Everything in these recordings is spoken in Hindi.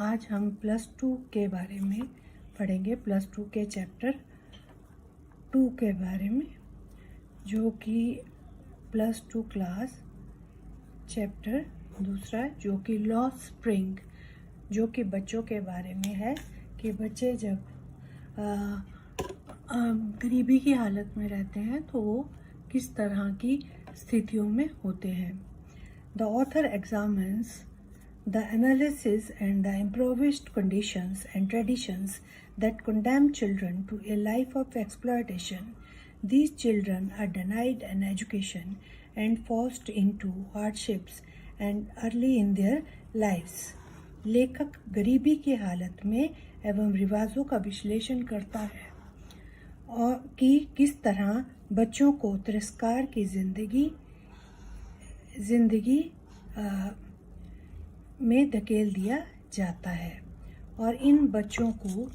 आज हम +2 के बारे में पढ़ेंगे, +2 के चैप्टर 2 के बारे में, जो कि +2 क्लास चैप्टर दूसरा, जो कि लॉस्ट स्प्रिंग, जो कि बच्चों के बारे में है कि बच्चे जब गरीबी की हालत में रहते हैं तो वो किस तरह की स्थितियों में होते हैं। The author examines the analysis and the impoverished conditions and traditions that condemn children to a life of exploitation. These children are denied an education and forced into hardships and early in their lives. लेखक गरीबी की हालत में एवं रिवाजों का विश्लेषण करता है और कि किस तरह बच्चों को तिरस्कार की जिंदगी में धकेल दिया जाता है और इन बच्चों को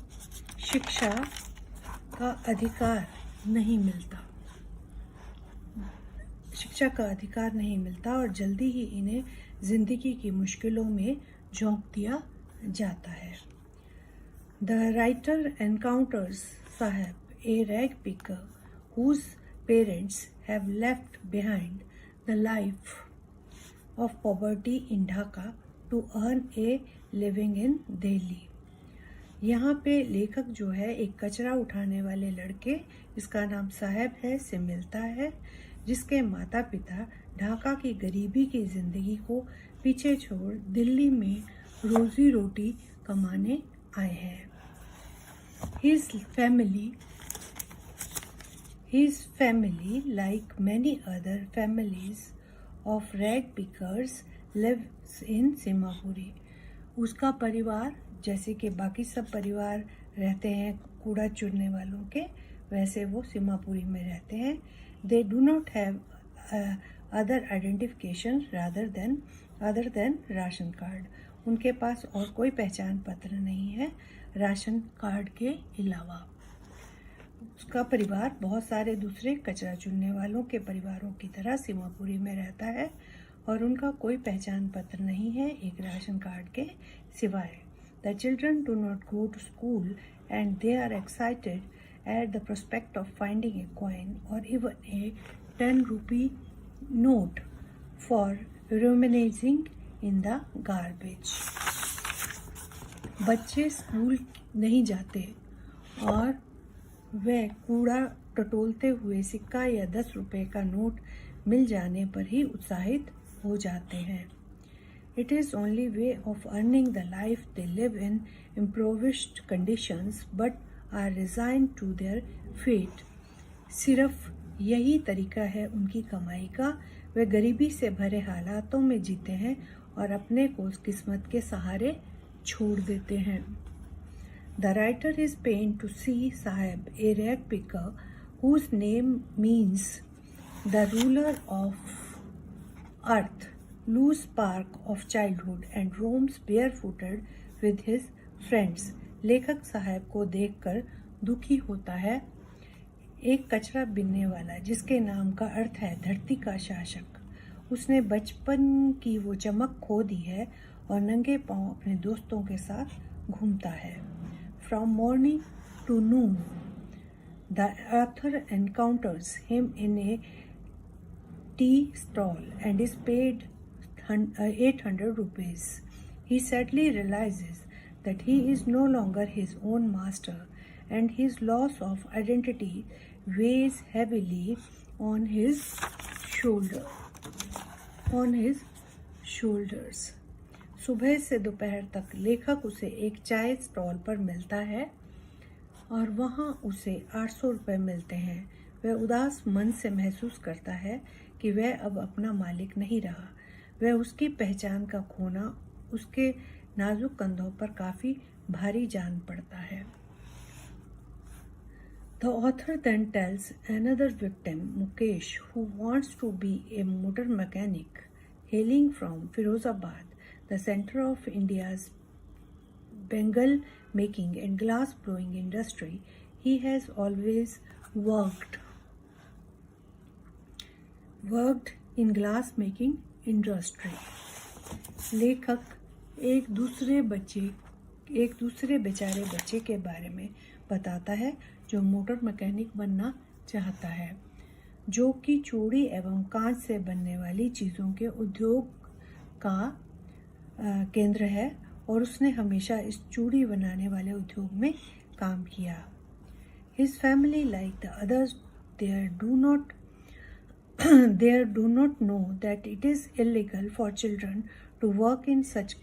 शिक्षा का अधिकार नहीं मिलता और जल्दी ही इन्हें जिंदगी की मुश्किलों में झोंक दिया जाता है। The writer encounters Saheb, a rag picker whose parents have left behind the life of poverty in Dhaka to earn a living in Delhi. यहाँ पे लेखक जो है एक कचरा उठाने वाले लड़के, इसका नाम साहब है, से मिलता है, जिसके माता पिता ढाका की गरीबी की जिंदगी को पीछे छोड़ दिल्ली में रोजी रोटी कमाने आए हैं। His family, like many other families of rag pickers, lives in सिमापुरी। उसका परिवार, जैसे कि बाकी सब परिवार रहते हैं कूड़ा चुनने वालों के, वैसे वो सिमापुरी में रहते हैं। They do not have other identification other than ration card. उनके पास और कोई पहचान पत्र नहीं है राशन कार्ड के अलावा। उसका परिवार बहुत सारे दूसरे कचरा चुनने वालों के परिवारों की तरह सिमापुरी में रहता है और उनका कोई पहचान पत्र नहीं है एक राशन कार्ड के सिवाय। The children do not go to school and they are excited at the prospect of finding a coin or even a 10 rupee note for rummaging in the garbage. बच्चे स्कूल नहीं जाते और वे कूड़ा टटोलते हुए सिक्का या 10 रुपए का नोट मिल जाने पर ही उत्साहित हो जाते हैं। It is only way of earning the life they live in impoverished conditions but are resigned to their fate. सिर्फ यही तरीका है उनकी कमाई का। वे गरीबी से भरे हालातों में जीते हैं और अपने को किस्मत के सहारे छोड़ देते हैं। The writer is pained to see Sahib, a rag picker whose name means the ruler of earth, lose spark of childhood and roams barefooted with his friends. लेखक साहब को देखकर दुखी होता है, एक कचरा बिनने वाला जिसके नाम का अर्थ है धरती का शासक। उसने बचपन की वो चमक खो दी है और नंगे पांव अपने दोस्तों के साथ घूमता है। From morning to noon, the author encounters him in a tea stall and is paid 800 rupees. He sadly realizes that he is no longer his own master and his loss of identity weighs heavily on his shoulders. सुबह से दोपहर तक लेखक उसे एक चाय स्टॉल पर मिलता है और वहाँ उसे 800 रुपये मिलते हैं। वह उदास मन से महसूस करता है कि वह अब अपना मालिक नहीं रहा। वह उसकी पहचान का खोना उसके नाजुक कंधों पर काफ़ी भारी जान पड़ता है। The author then tells another victim, Mukesh, who wants to be a motor mechanic, hailing from Firozabad, the center of India's Bengal making and glass blowing industry. He has always worked in glass making industry. लेखक एक दूसरे बेचारे बच्चे के बारे में बताता है जो मोटर मैकेनिक बनना चाहता है, जो कि चूड़ी एवं कांच से बनने वाली चीज़ों के उद्योग का केंद्र है और उसने हमेशा इस चूड़ी बनाने वाले उद्योग में काम किया. His family, like the others, there do not know that it is illegal for children to work in such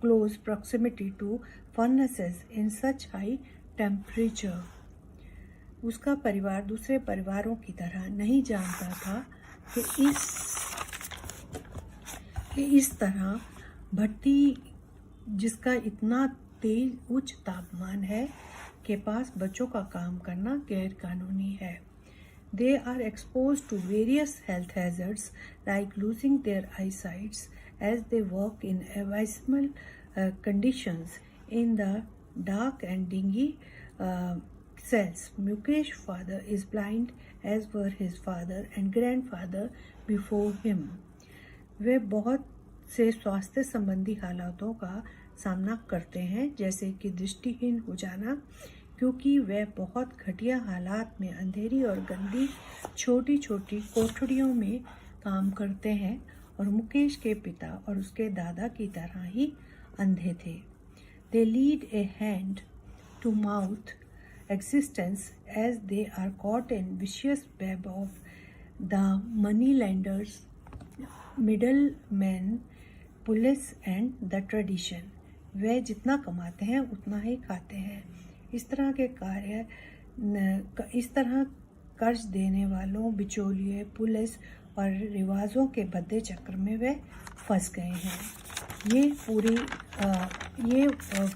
close proximity to furnaces in such high temperature. उसका परिवार दूसरे परिवारों की तरह नहीं जानता था कि इस तरह भट्टी जिसका इतना तेज उच्च तापमान है के पास बच्चों का काम करना गैर कानूनी है. They are exposed to various health hazards like losing their eyesight as they work in abysmal conditions in the dark and dingy cells. Mukesh's father is blind as were his father and grandfather before him. वे बहुत से स्वास्थ्य संबंधी हालातों का सामना करते हैं, जैसे कि दृष्टिहीन हो जाना, क्योंकि वे बहुत घटिया हालात में अंधेरी और गंदी छोटी छोटी कोठरियों में काम करते हैं और मुकेश के पिता और उसके दादा की तरह ही अंधे थे. They lead a hand to mouth existence as they are caught in vicious web of the moneylenders, middlemen, police and the tradition. वे जितना कमाते हैं उतना ही खाते हैं. इस तरह कर्ज देने वालों, बिचौलिए, पुलिस और रिवाजों के बद्दे चक्र में वे फंस गए हैं. ये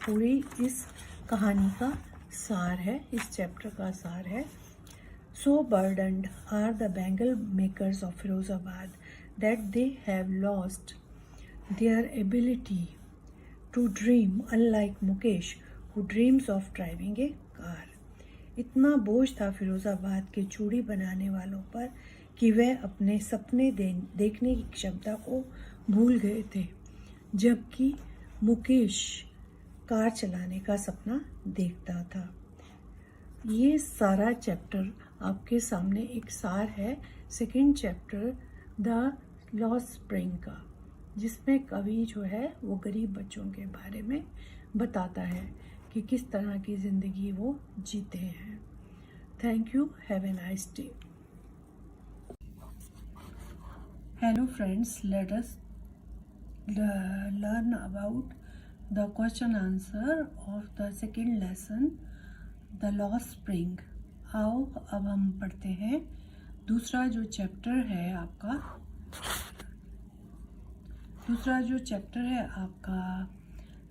पूरी इस कहानी का सार है, इस चैप्टर का सार है. So burdened are the bangle makers of Firozabad that they have lost their ability to dream, unlike Mukesh who dreams of driving a car. इतना बोझ था फिरोजाबाद के चूड़ी बनाने वालों पर कि वे अपने सपने देखने की क्षमता को भूल गए थे, जबकि मुकेश कार चलाने का सपना देखता था. ये सारा चैप्टर आपके सामने एक सार है second chapter the lost spring का, जिसमें कवि जो है वो गरीब बच्चों के बारे में बताता है कि किस तरह की ज़िंदगी वो जीते हैं. Thank you. Have a nice day. Hello friends, let us learn about the question answer of the second lesson the lost spring. आओ अब हम पढ़ते हैं दूसरा जो चैप्टर है आपका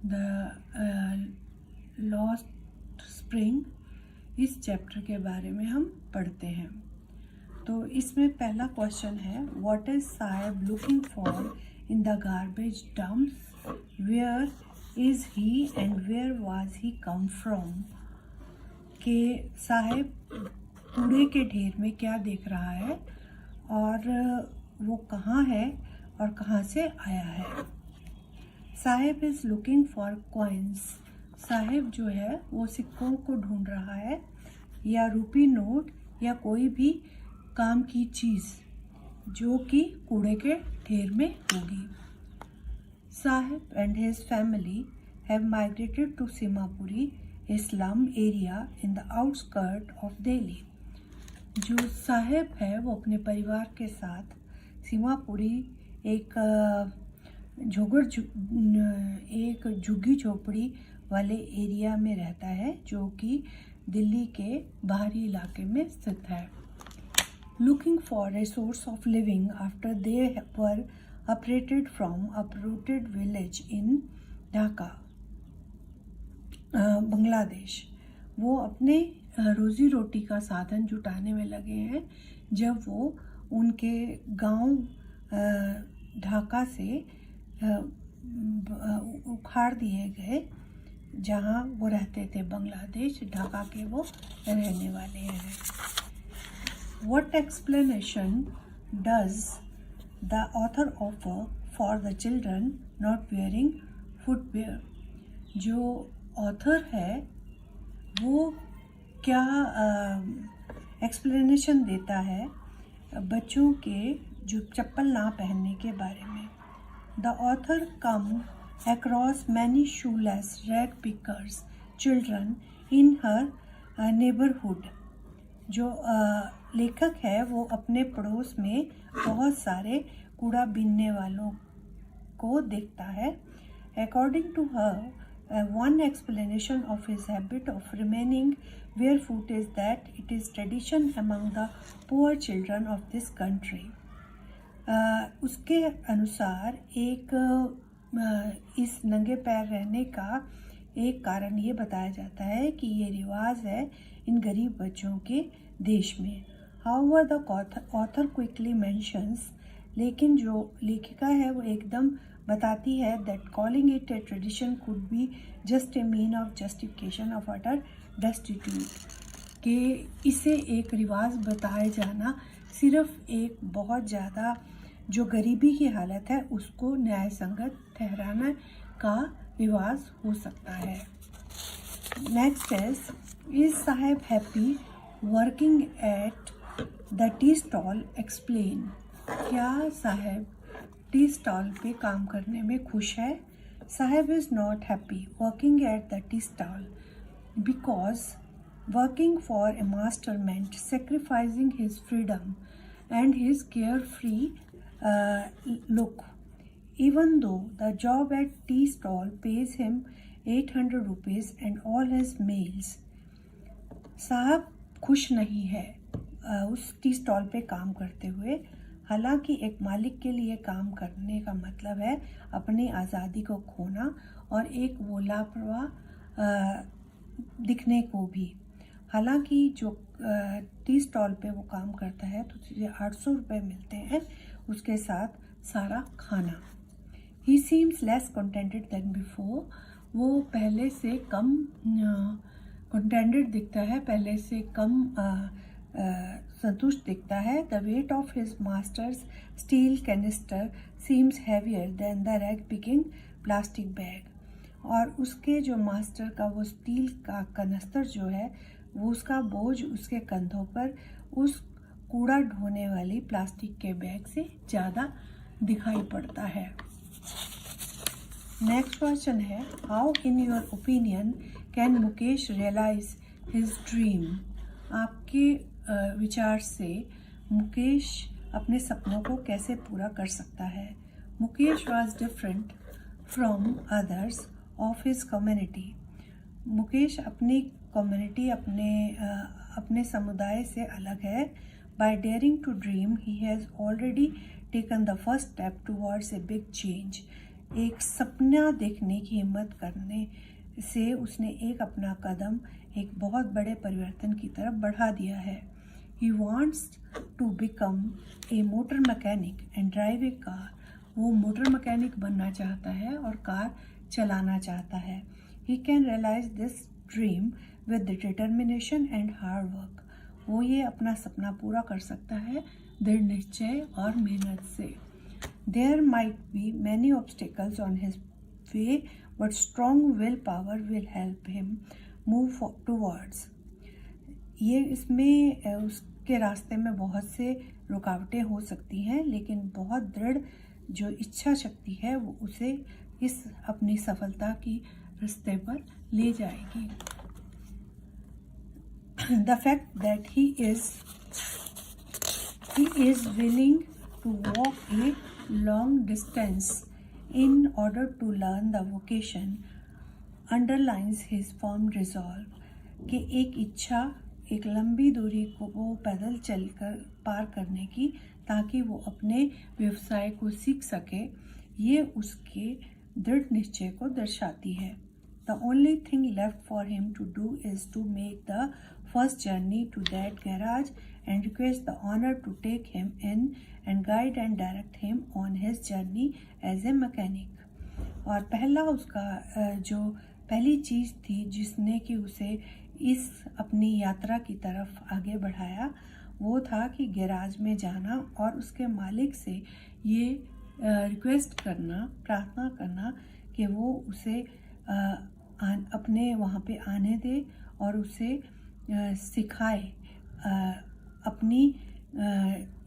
द लॉस्ट स्प्रिंग. इस चैप्टर के बारे में हम पढ़ते हैं. तो इसमें पहला क्वेश्चन है, what is Saheb looking for in the garbage dumps, where is he and where was he come from. कि साहेब कूड़े के ढेर में क्या देख रहा है और वो कहाँ है और कहाँ से आया है. साहेब इज लुकिंग फॉर कॉइन्स. साहेब जो है वो सिक्कों को ढूंढ रहा है या रूपी नोट या कोई भी काम की चीज़ जो कि कूड़े के ढेर में होगी. Saheb and his family have migrated to Seemapuri, a slum area in the outskirt of Delhi. जो साहेब है वो अपने परिवार के साथ सीमापुरी एक झुग्गी झोपड़ी वाले एरिया में रहता है जो कि दिल्ली के बाहरी इलाके में स्थित है. Looking for a source of living after they were operated from uprooted village in Dhaka, Bangladesh. वो अपने रोजी रोटी का साधन जुटाने में लगे हैं जब वो उनके गांव ढाका से उखाड़ दिए गए जहां वो रहते थे, बांग्लादेश. ढाका के वो रहने वाले हैं. What explanation does the author offer for the children not wearing footwear. जो ऑथर है वो क्या एक्सप्लेनेशन देता है बच्चों के जो चप्पल ना पहनने के बारे में. The author come across many shoeless rag pickers children in her neighborhood. जो लेखक है वो अपने पड़ोस में बहुत सारे कूड़ा बीनने वालों को देखता है. According to her, one explanation of his habit of remaining barefoot is that it is tradition among the poor children of this country. उसके अनुसार इस नंगे पैर रहने का एक कारण ये बताया जाता है कि ये रिवाज है इन गरीब बच्चों के देश में. However, the author quickly mentions, लेकिन जो लेखिका है वो एकदम बताती है that calling it a tradition could be just a mean of justification of utter destitute, कि इसे एक रिवाज बताया जाना सिर्फ एक बहुत ज़्यादा जो गरीबी की हालत है उसको न्याय संगत ठहराने का रिवाज हो सकता है. Next is Saheb happy working at the tea stall explain. क्या साहेब टी स्टॉल पे काम करने में खुश है? Saheb is not happy working at the tea stall because working for a master meant sacrificing his freedom and his carefree look. Even though the job at tea stall pays him 800 rupees and all his meals. साहब खुश नहीं है उस टी स्टॉल पे काम करते हुए. हालांकि एक मालिक के लिए काम करने का मतलब है अपनी आज़ादी को खोना और एक वो लापरवाह दिखने को भी. हालांकि जो टी स्टॉल पे वो काम करता है तो तुझे 800 रुपये मिलते हैं, उसके साथ सारा खाना. He seems less contented than before. वो पहले से कम कंटेंटेड दिखता है, पहले से कम संतुष्ट दिखता है. The weight of his masters steel canister seems heavier than the rag picking plastic bag. और उसके जो मास्टर का वो स्टील का कनस्तर जो है वो उसका बोझ उसके कंधों पर उस कूड़ा ढोने वाली प्लास्टिक के बैग से ज़्यादा दिखाई पड़ता है. नेक्स्ट क्वेश्चन है, how in your opinion can Mukesh realise his dream. आपके विचार से मुकेश अपने सपनों को कैसे पूरा कर सकता है? Mukesh was different from others of his community. Mukesh अपनी कम्युनिटी अपने समुदाय से अलग है. By daring to dream he has already taken the first step towards a big change. एक सपना देखने की हिम्मत करने से उसने एक अपना कदम एक बहुत बड़े परिवर्तन की तरफ बढ़ा दिया है. He wants to become a motor mechanic and drive a car. वो मोटर मैकेनिक बनना चाहता है और कार चलाना चाहता है. He can realise this dream with determination and hard work. वो ये अपना सपना पूरा कर सकता है दृढ़ निश्चय और मेहनत से. There might be many obstacles on his way but strong will power will help him move towards. ये इसमें उसके रास्ते में बहुत से रुकावटें हो सकती हैं, लेकिन बहुत दृढ़ जो इच्छा शक्ति है वो उसे इस अपनी सफलता की रास्ते पर ले जाएगी. The fact that he is willing to walk a long distance in order to learn the vocation underlines his firm resolve. कि एक इच्छा एक लंबी दूरी को वो पैदल चलकर पार करने की ताकि वो अपने व्यवसाय को सीख सके, ये उसके दृढ़ निश्चय को दर्शाती है. The only thing left for him to do is to make the first journey to that garage and request the owner to take him in and guide and direct him on his journey as a mechanic. और पहला उसका जो पहली चीज़ थी जिसने कि उसे इस अपनी यात्रा की तरफ आगे बढ़ाया वो था कि गैराज में जाना और उसके मालिक से ये रिक्वेस्ट करना, प्रार्थना करना कि वो उसे अपने वहाँ पे आने दे और उसे सिखाए अपनी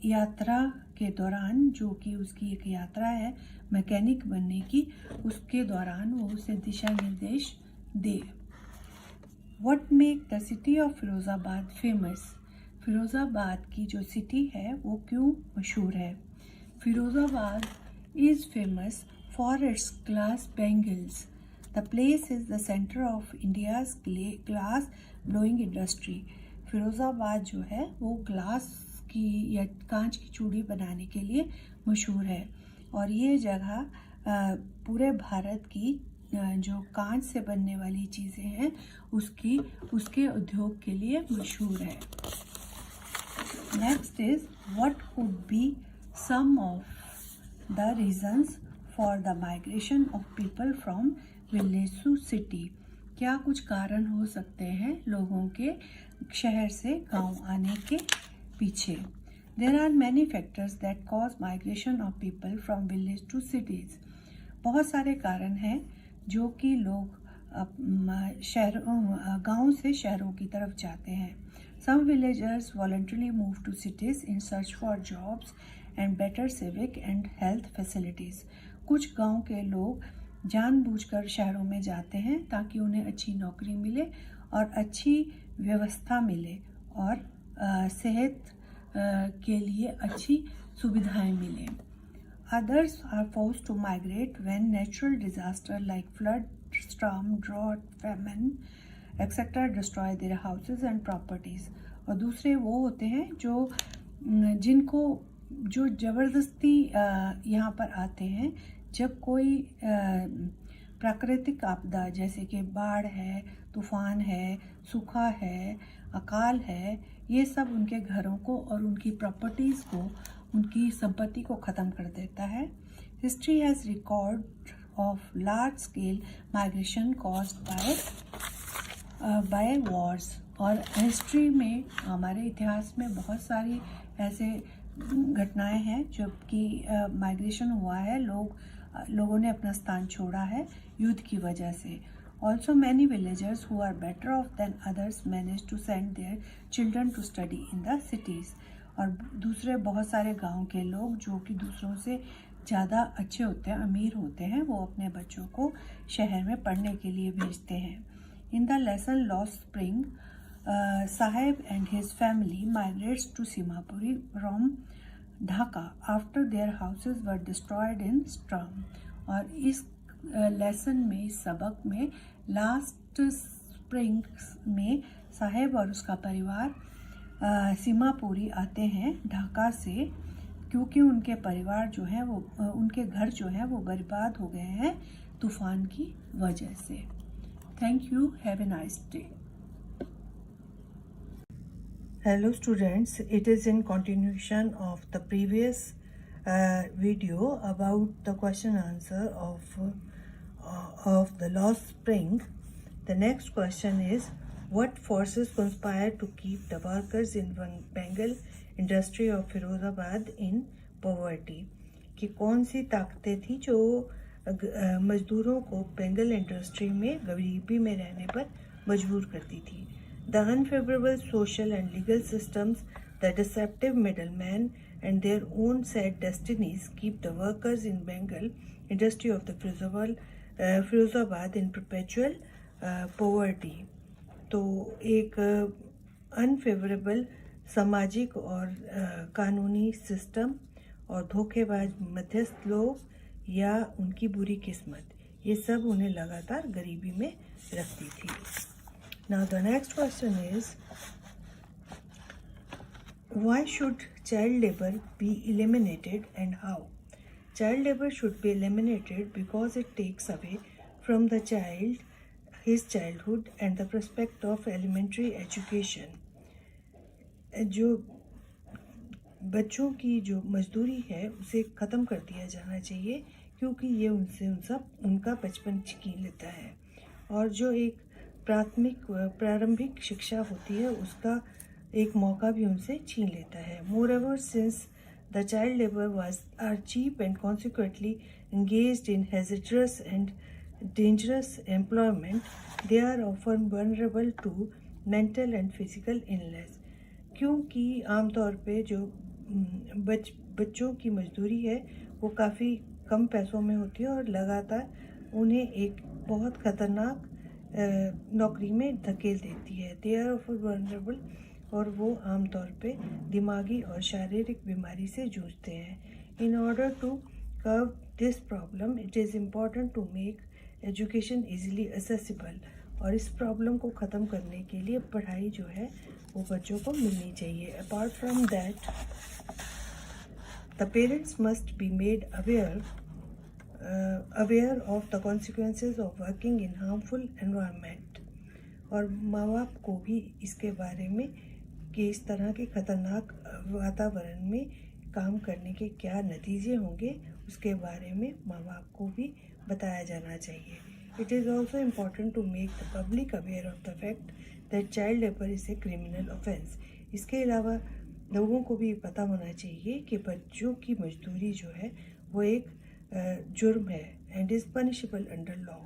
यात्रा के दौरान, जो कि उसकी एक यात्रा है मैकेनिक बनने की, उसके दौरान वो उसे दिशा निर्देश दे। What make the city of Firozabad famous? Firozabad की जो सिटी है वो क्यों मशहूर है? Firozabad is famous for its glass bangles. The place is the center of India's glass blowing industry. Firozabad जो है वो ग्लास की या कांच की चूड़ी बनाने के लिए मशहूर है और ये जगह पूरे भारत की जो कांच से बनने वाली चीज़ें हैं उसके उद्योग के लिए मशहूर है। Next is what could be some of the reasons for the migration of people from village to city? क्या कुछ कारण हो सकते हैं लोगों के शहर से गांव आने के पीछे? There are many factors that cause migration of people from village to cities. बहुत सारे कारण हैं जो कि लोग गांव से शहरों की तरफ जाते हैं। Some villagers voluntarily move to cities in search for jobs and better civic and health facilities. कुछ गांव के लोग जानबूझकर शहरों में जाते हैं ताकि उन्हें अच्छी नौकरी मिले और अच्छी व्यवस्था मिले और सेहत के लिए अच्छी सुविधाएं मिलें। Others are forced to migrate when natural disaster like flood, storm, drought, famine, etc. destroy their houses and properties. और दूसरे वो होते हैं जो ज़बरदस्ती यहाँ पर आते हैं जब कोई प्राकृतिक आपदा जैसे कि बाढ़ है, तूफान है, सूखा है, अकाल है, ये सब उनके घरों को और उनकी प्रॉपर्टीज़ को, उनकी संपत्ति को ख़त्म कर देता है। History has record of large scale migration caused by Wars. और हिस्ट्री में, हमारे इतिहास में बहुत सारी ऐसे घटनाएं हैं जबकि माइग्रेशन हुआ है, लोगों ने अपना स्थान छोड़ा है युद्ध की वजह से। Also many villagers who are better off than others manage to send their children to study in the cities. और दूसरे बहुत सारे गांव के लोग जो कि दूसरों से ज़्यादा अच्छे होते हैं, अमीर होते हैं, वो अपने बच्चों को शहर में पढ़ने के लिए भेजते हैं। In the lesson Lost Spring, Sahib and his family migrates to Simapuri from Dhaka after their houses were destroyed in storm. और इस लेसन में, इस सबक में, लास्ट स्प्रिंग में साहेब और उसका परिवार सीमापुरी आते हैं ढाका से, क्योंकि उनके परिवार जो है वो, उनके घर जो है वो बर्बाद हो गए हैं तूफान की वजह से। Thank you, have a nice day. Hello students, it is in continuation of the previous video about the question answer of the Lost Spring. The next question is, what forces conspired to keep the workers in Bengal industry of Firozabad in poverty? कि कौन सी ताकतें थी जो मजदूरों को बेंगल इंडस्ट्री में गरीबी में रहने पर मजबूर करती थी? The unfavorable social and legal systems, the deceptive middlemen and their own sad destinies keep the workers in Bengal industry of the Firozabad in perpetual poverty. तो एक अनफेवरेबल सामाजिक और कानूनी सिस्टम और धोखेबाज मध्यस्थ लोग या उनकी बुरी किस्मत, ये सब उन्हें लगातार गरीबी में रखती थी। Now the next question is, why should child labor be eliminated and how? Child labor should be eliminated because it takes away from the child his childhood and the prospect of elementary education. जो बच्चों की जो मजदूरी है उसे ख़त्म कर दिया जाना चाहिए, क्योंकि ये उनका बचपन छीन लेता है और जो एक प्रारंभिक शिक्षा होती है उसका एक मौका भी उनसे छीन लेता है। Moreover, since The child labor are cheap and consequently engaged in hazardous and dangerous employment. They are often vulnerable to mental and physical illness. क्योंकि आमतौर पे जो बच्चों की मजदूरी है वो काफ़ी कम पैसों में होती है और लगातार उन्हें एक बहुत ख़तरनाक नौकरी में धकेल देती है. दे आर ऑफर वनरेबल और वो आमतौर पे दिमागी और शारीरिक बीमारी से जूझते हैं. In order to curve this problem it is important to make education easily accessible. और इस प्रॉब्लम को ख़त्म करने के लिए पढ़ाई जो है वो बच्चों को मिलनी चाहिए. Apart from that the parents must be made aware of the consequences of working in harmful environment. और माँ बाप को भी इसके बारे में कि इस तरह के ख़तरनाक वातावरण में काम करने के क्या नतीजे होंगे उसके बारे में माँ बाप को भी बताया जाना चाहिए. It is also important to make the public aware of the fact that child labor is a criminal offense. इसके अलावा लोगों को भी पता होना चाहिए कि बच्चों की मजदूरी जो है वो एक जुर्म है and is punishable under law.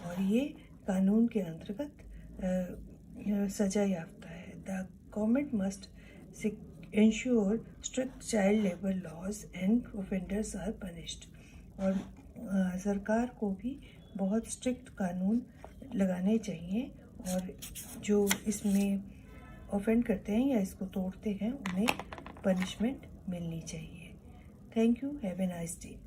और ये कानून के अंतर्गत सजा याफ्ता है. The government must ensure strict child labor laws and offenders are punished. और सरकार को भी बहुत स्ट्रिक्ट कानून लगाने चाहिए और जो इसमें ऑफेंड करते हैं या इसको तोड़ते हैं उन्हें पनिशमेंट मिलनी चाहिए. Thank you. Have a nice day.